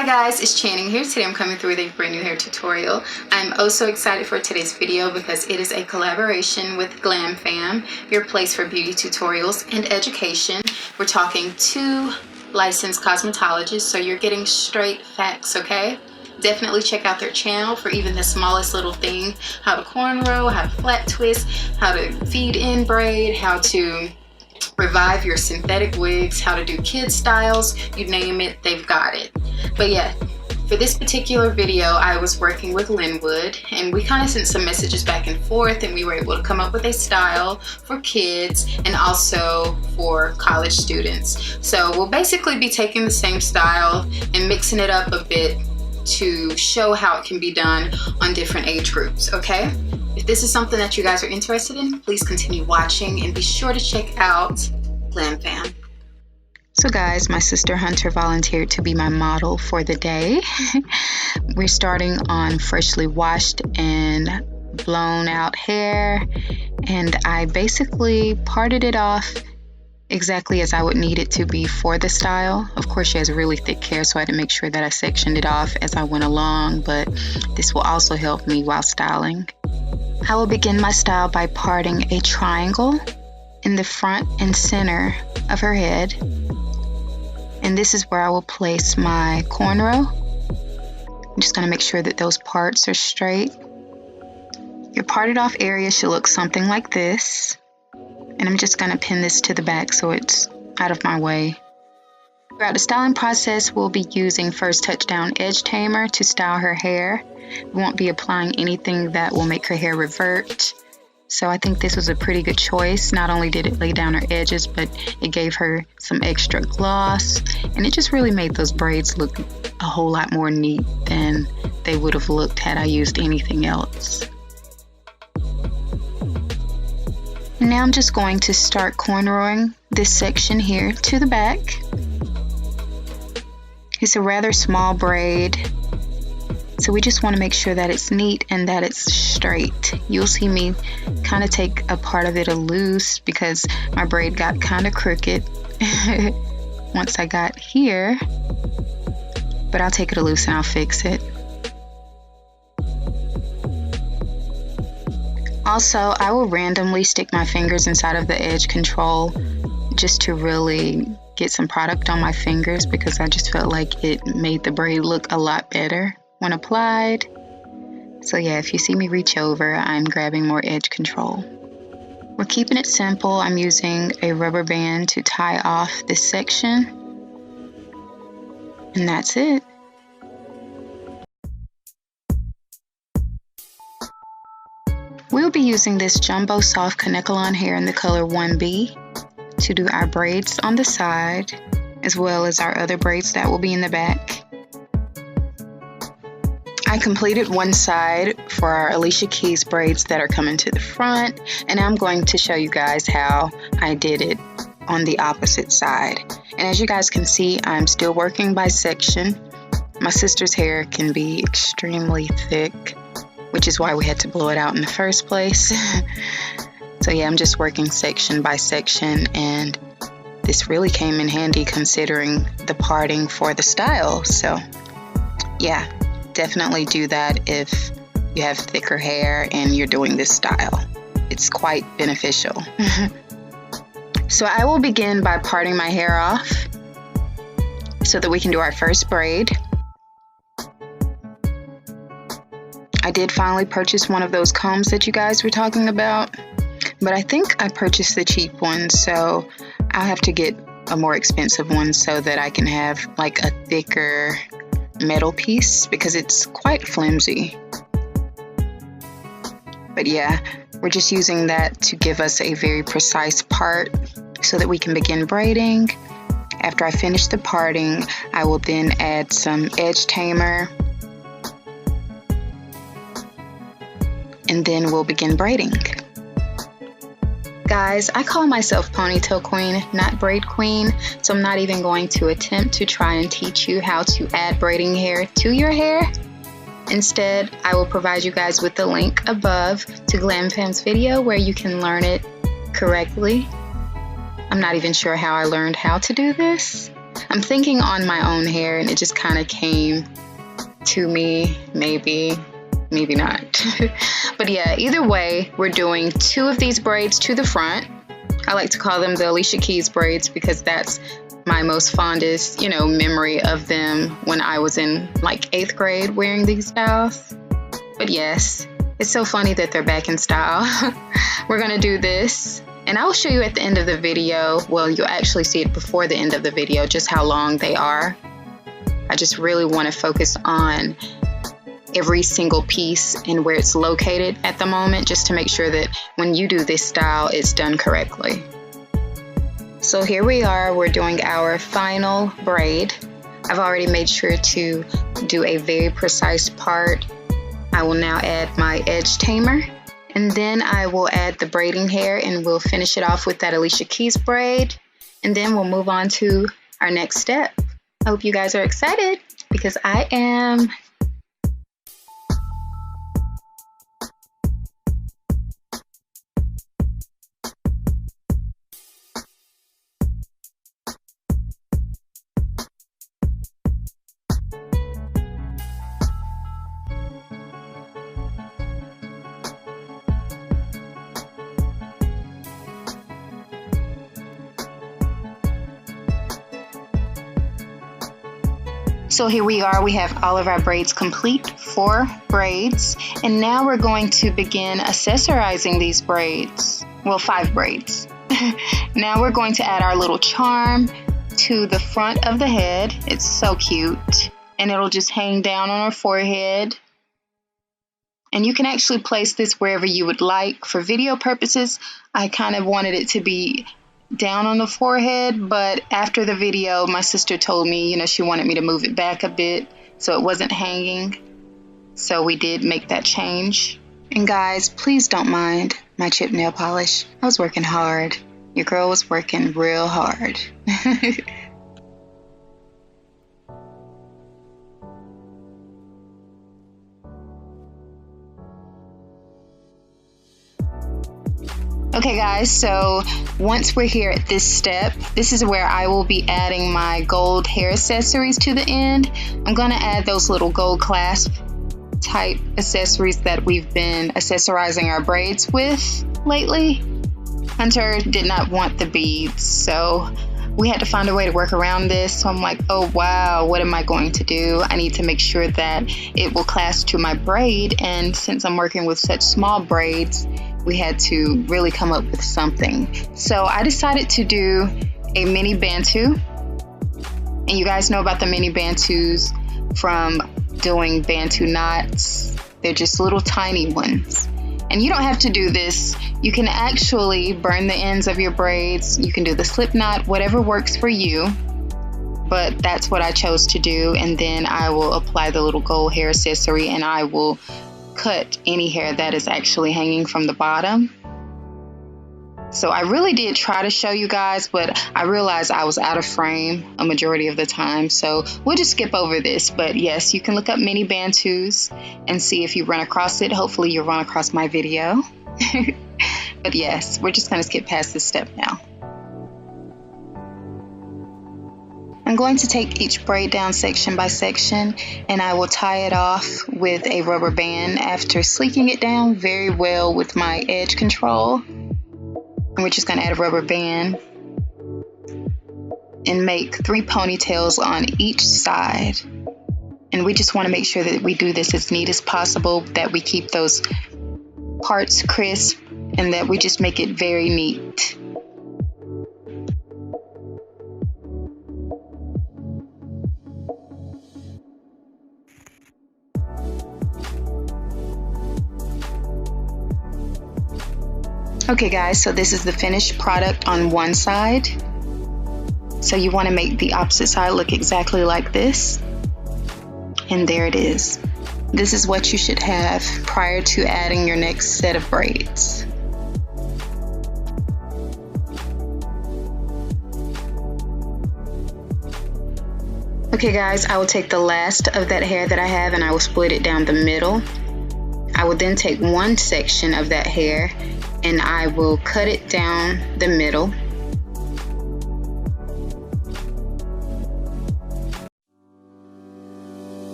Hi guys, it's Channing here. Today I'm coming through with a brand new hair tutorial. I'm also excited for today's video because it is a collaboration with Glam Fam, your place for beauty tutorials and education. We're talking to licensed cosmetologists, so you're getting straight facts, okay? Definitely check out their channel for even the smallest little thing. How to cornrow, how to flat twist, how to feed in braid, how to revive your synthetic wigs, how to do kid styles, you name it, they've got it. But yeah, for this particular video, I was working with Linwood and we kind of sent some messages back and forth, and we were able to come up with a style for kids and also for college students. So we'll basically be taking the same style and mixing it up a bit to show how it can be done on different age groups, okay? If this is something that you guys are interested in, please continue watching and be sure to check out Glam Fam. So guys, my sister Hunter volunteered to be my model for the day. We're starting on freshly washed and blown out hair, and I basically parted it off exactly as I would need it to be for the style. Of course, she has really thick hair, so I had to make sure that I sectioned it off as I went along, but this will also help me while styling. I will begin my style by parting a triangle in the front and center of her head. And this is where I will place my cornrow. I'm just going to make sure that those parts are straight. Your parted off area should look something like this. And I'm just going to pin this to the back so it's out of my way. Throughout the styling process, we'll be using First Touchdown Edge Tamer to style her hair. We won't be applying anything that will make her hair revert. So I think this was a pretty good choice. Not only did it lay down her edges, but it gave her some extra gloss. And it just really made those braids look a whole lot more neat than they would have looked had I used anything else. Now I'm just going to start cornrowing this section here to the back. It's a rather small braid, so we just want to make sure that it's neat and that it's straight. You'll see me kind of take a part of it loose because my braid got kind of crooked once I got here, but I'll take it loose and I'll fix it. Also, I will randomly stick my fingers inside of the edge control just to really get some product on my fingers because I just felt like it made the braid look a lot better when applied. So yeah, if you see me reach over, I'm grabbing more edge control. We're keeping it simple. I'm using a rubber band to tie off this section. And that's it. We'll be using this Jumbo Soft Kanekalon hair in the color 1B to do our braids on the side, as well as our other braids that will be in the back. I completed one side for our Alicia Keys braids that are coming to the front, and I'm going to show you guys how I did it on the opposite side. And as you guys can see, I'm still working by section. My sister's hair can be extremely thick, which is why we had to blow it out in the first place. So yeah, I'm just working section by section, and this really came in handy considering the parting for the style. So yeah, definitely do that if you have thicker hair and you're doing this style. It's quite beneficial. So I will begin by parting my hair off so that we can do our first braid. I did finally purchase one of those combs that you guys were talking about, but I think I purchased the cheap one, so I'll have to get a more expensive one so that I can have like a thicker metal piece because it's quite flimsy. But yeah, we're just using that to give us a very precise part so that we can begin braiding. After I finish the parting, I will then add some edge tamer, and then we'll begin braiding. Guys, I call myself Ponytail Queen, not Braid Queen, so I'm not even going to attempt to try and teach you how to add braiding hair to your hair. Instead, I will provide you guys with the link above to Glam Fam's video where you can learn it correctly. I'm not even sure how I learned how to do this, I'm thinking on my own hair, and it just kind of came to me, maybe not. But yeah, either way, we're doing 2 of these braids to the front. I like to call them the Alicia Keys braids because that's my most fondest, memory of them when I was in like 8th grade wearing these styles. But yes, it's so funny that they're back in style. We're gonna do this, and I'll show you at the end of the video. Well, you'll actually see it before the end of the video, just how long they are. I just really want to focus on every single piece and where it's located at the moment, just to make sure that when you do this style, it's done correctly. So here we are, we're doing our final braid. I've already made sure to do a very precise part. I will now add my edge tamer, and then I will add the braiding hair, and we'll finish it off with that Alicia Keys braid, and then we'll move on to our next step. I hope you guys are excited, because I am. So here we are, we have all of our braids complete, 4 braids, and now we're going to begin accessorizing these braids. Well, 5 braids. Now we're going to add our little charm to the front of the head. It's so cute, and it'll just hang down on our forehead. And you can actually place this wherever you would like. For video purposes, I kind of wanted it to be down on the forehead, but after the video, my sister told me, she wanted me to move it back a bit so it wasn't hanging. So we did make that change. And guys, please don't mind my chip nail polish. I was working hard. Your girl was working real hard. Okay guys, so once we're here at this step, this is where I will be adding my gold hair accessories to the end. I'm going to add those little gold clasp type accessories that we've been accessorizing our braids with lately. Hunter did not want the beads, so we had to find a way to work around this. So I'm like, oh wow, what am I going to do? I need to make sure that it will clasp to my braid, and since I'm working with such small braids, we had to really come up with something. So I decided to do a mini bantu. And you guys know about the mini bantus from doing bantu knots. They're just little tiny ones. And you don't have to do this. You can actually burn the ends of your braids. You can do the slip knot, whatever works for you. But that's what I chose to do. And then I will apply the little gold hair accessory, and I will cut any hair that is actually hanging from the bottom. So I really did try to show you guys, but I realized I was out of frame a majority of the time, so we'll just skip over this. But yes, you can look up mini bantus and see if you run across it. Hopefully you'll run across my video. But yes, we're just going to skip past this step now. I'm going to take each braid down section by section, and I will tie it off with a rubber band after sleeking it down very well with my edge control. And we're just going to add a rubber band and make 3 ponytails on each side. And we just want to make sure that we do this as neat as possible, that we keep those parts crisp, and that we just make it very neat. Okay guys, so this is the finished product on one side. So you want to make the opposite side look exactly like this. And there it is. This is what you should have prior to adding your next set of braids. Okay guys, I will take the last of that hair that I have and I will split it down the middle. I will then take one section of that hair and I will cut it down the middle.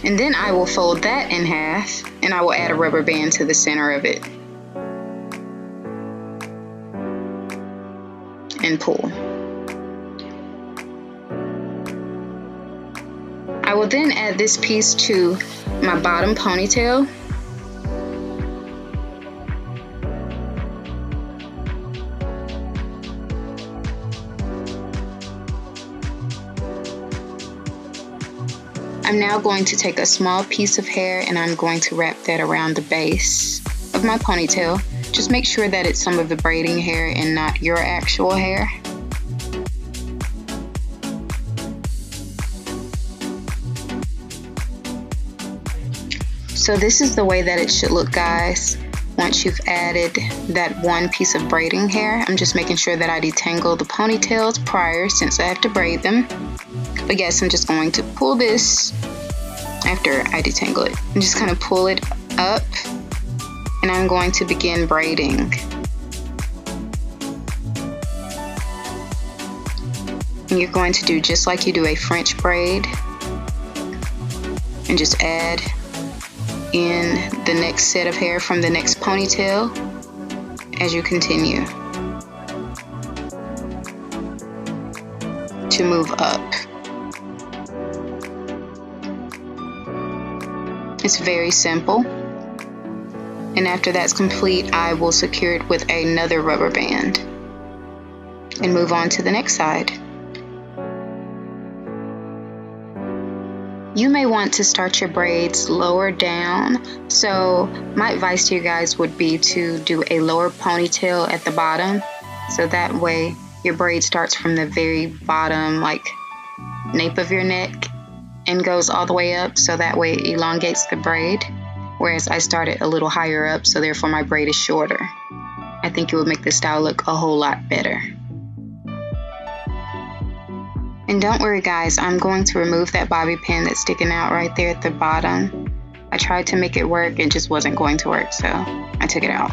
And then I will fold that in half and I will add a rubber band to the center of it and pull. I will then add this piece to my bottom ponytail. I'm now going to take a small piece of hair and I'm going to wrap that around the base of my ponytail. Just make sure that it's some of the braiding hair and not your actual hair. So this is the way that it should look, guys. Once you've added that one piece of braiding hair, I'm just making sure that I detangle the ponytails prior since I have to braid them. But yes, I'm just going to pull this after I detangle it. I'm just going to pull it up and I'm going to begin braiding. And you're going to do just like you do a French braid and just add in the next set of hair from the next ponytail as you continue to move up. It's very simple. And after that's complete, I will secure it with another rubber band and move on to the next side. You may want to start your braids lower down, so my advice to you guys would be to do a lower ponytail at the bottom, so that way your braid starts from the very bottom, like nape of your neck, and goes all the way up, so that way it elongates the braid, whereas I started a little higher up, so therefore my braid is shorter. I think it would make the style look a whole lot better. And don't worry guys, I'm going to remove that bobby pin that's sticking out right there at the bottom. I tried to make it work, it just wasn't going to work, so I took it out.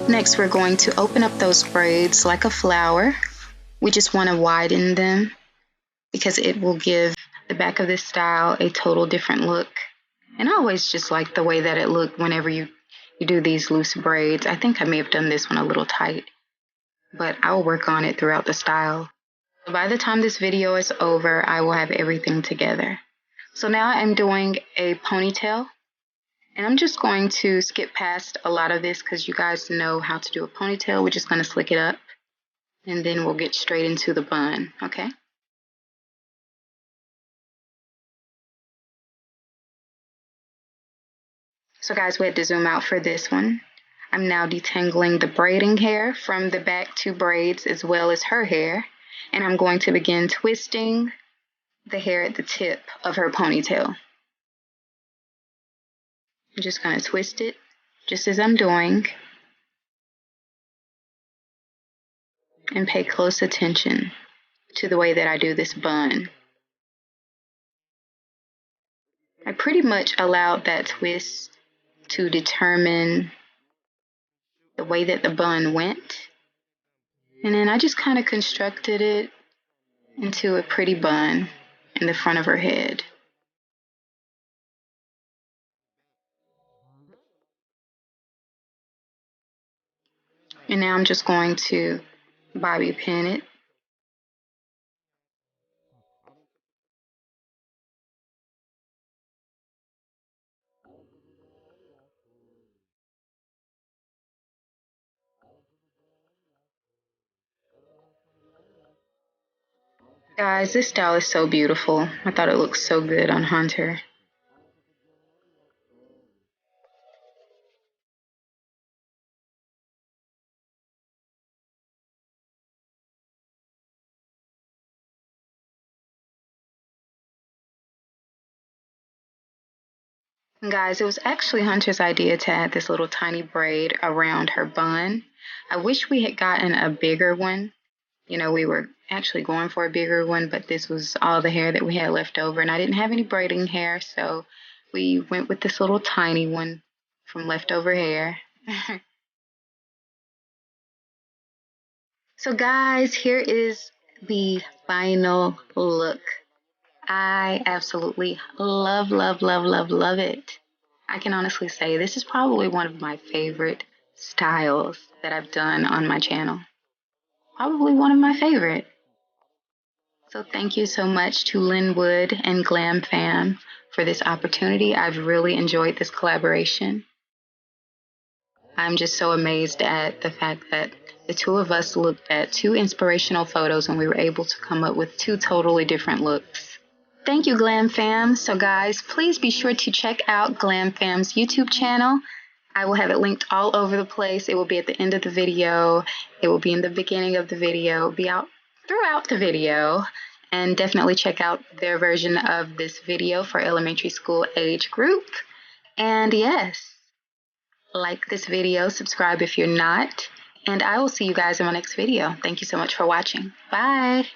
Next, we're going to open up those braids like a flower. We just want to widen them because it will give the back of this style a total different look. And I always just like the way that it looked whenever you do these loose braids. I think I may have done this one a little tight, but I'll work on it throughout the style. By the time this video is over, I will have everything together. So now I'm doing a ponytail. And I'm just going to skip past a lot of this because you guys know how to do a ponytail. We're just going to slick it up and then we'll get straight into the bun, okay? So guys, we had to zoom out for this one. I'm now detangling the braiding hair from the back two braids as well as her hair. And I'm going to begin twisting the hair at the tip of her ponytail. I'm just going to twist it just as I'm doing. And pay close attention to the way that I do this bun. I pretty much allowed that twist to determine the way that the bun went. And then I just kind of constructed it into a pretty bun in the front of her head. And now I'm just going to bobby pin it Guys, this style is so beautiful. I thought it looked so good on Hunter. Guys, it was actually Hunter's idea to add this little tiny braid around her bun. I wish we had gotten a bigger one. You know, we were actually going for a bigger one, but this was all the hair that we had left over, and I didn't have any braiding hair, so we went with this little tiny one from leftover hair. So, guys, here is the final look. I absolutely love, love, love, love, love it. I can honestly say this is probably one of my favorite styles that I've done on my channel. Probably one of my favorite. So thank you so much to Linwood and Glam Fam for this opportunity. I've really enjoyed this collaboration. I'm just so amazed at the fact that the two of us looked at two inspirational photos and we were able to come up with two totally different looks. Thank you, Glam Fam. So, guys, please be sure to check out Glam Fam's YouTube channel. I will have it linked all over the place. It will be at the end of the video. It will be in the beginning of the video. It will be out throughout the video. And definitely check out their version of this video for elementary school age group. And yes, like this video, subscribe if you're not. And I will see you guys in my next video. Thank you so much for watching. Bye.